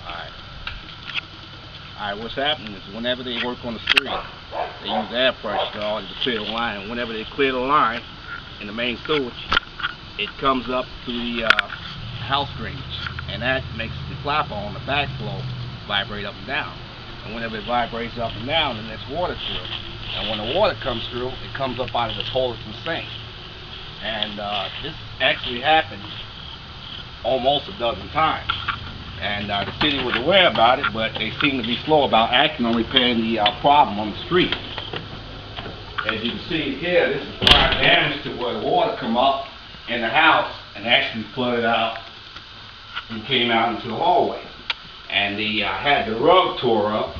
Alright. Alright, what's happening is whenever they work on the street, they use air pressure to clear the line. And whenever they clear the line in the main sewage, it comes up through the house drainage. And that makes the flapper on the backflow vibrate up and down. And whenever it vibrates up and down, then there's water through. And when the water comes through, it comes up out of the toilets and sink. And this actually happened almost a dozen times. And the city was aware about it, but they seem to be slow about acting on repairing the problem on the street. As you can see here, this is prior damage to where the water come up in the house and actually flooded out and came out into the hallway. And they had the rug tore up,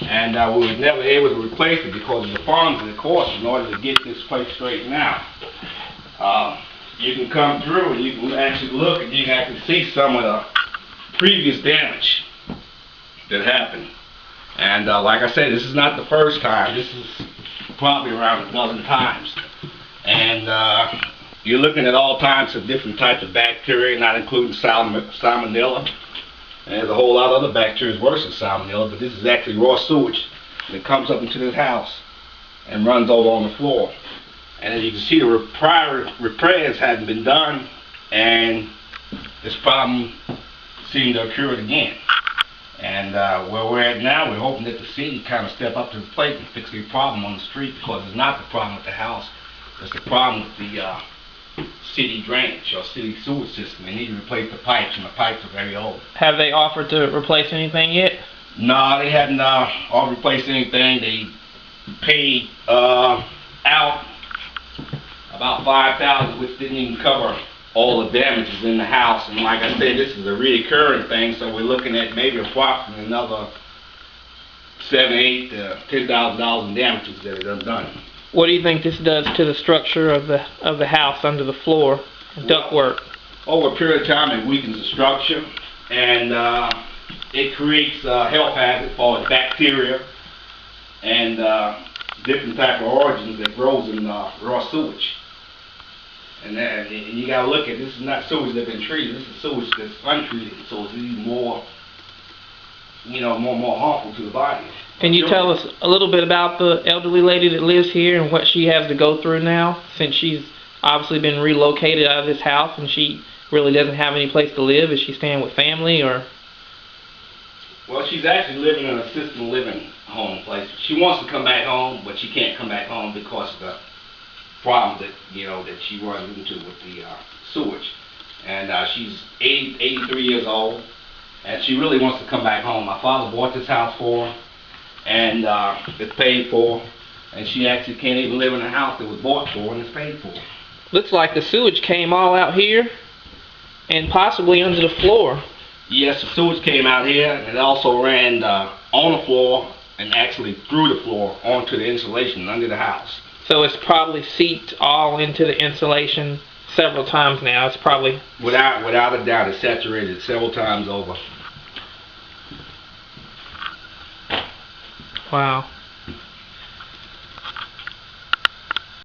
and we were never able to replace it because of the funds and the cost in order to get this place straightened out. You can come through and you can actually look and you can actually see some of the previous damage that happened. And like I said, this is not the first time. This is probably around a dozen times. And you're looking at all types of different types of bacteria, not including salmonella. And there's a whole lot of other bacteria worse than salmonella, but this is actually raw sewage that comes up into this house and runs over on the floor. And as you can see, the prior repairs hadn't been done, and this problem seemed to occur again. And where we're at now, we're hoping that the city kind of step up to the plate and fix the problem on the street, because it's not the problem with the house, it's the problem with the city drainage or city sewage system. They need to replace the pipes, and the pipes are very old. Have they offered to replace anything yet? No, they hadn't offered to replace anything. They paid out about $5,000, which didn't even cover all the damages in the house. And like I said, this is a recurring thing, so we're looking at maybe approximately another $7,000, $8,000 to $10,000 in damages that are done. What do you think this does to the structure of the house under the floor, ductwork? Over a period of time, it weakens the structure, and it creates health hazards for bacteria and different type of origins that grows in raw sewage. And you got to look at, this is not sewage that's been treated. This is sewage that's untreated, so it's even more, more harmful to the body. Can you tell us a little bit about the elderly lady that lives here and what she has to go through now, since she's obviously been relocated out of this house and she really doesn't have any place to live? Is she staying with family, or? Well, she's actually living in an assisted living home place. She wants to come back home, but she can't come back home because of the problems that she runs into with the sewage. And she's 83 years old, and she really wants to come back home. My father bought this house for her, and it's paid for, and she actually can't even live in a house that was bought for and it's paid for. Looks like the sewage came all out here and possibly under the floor. Yes, the sewage came out here, and it also ran on the floor and actually through the floor onto the insulation under the house. So it's probably seeped all into the insulation several times now. It's probably... Without a doubt, it's saturated several times over. Wow.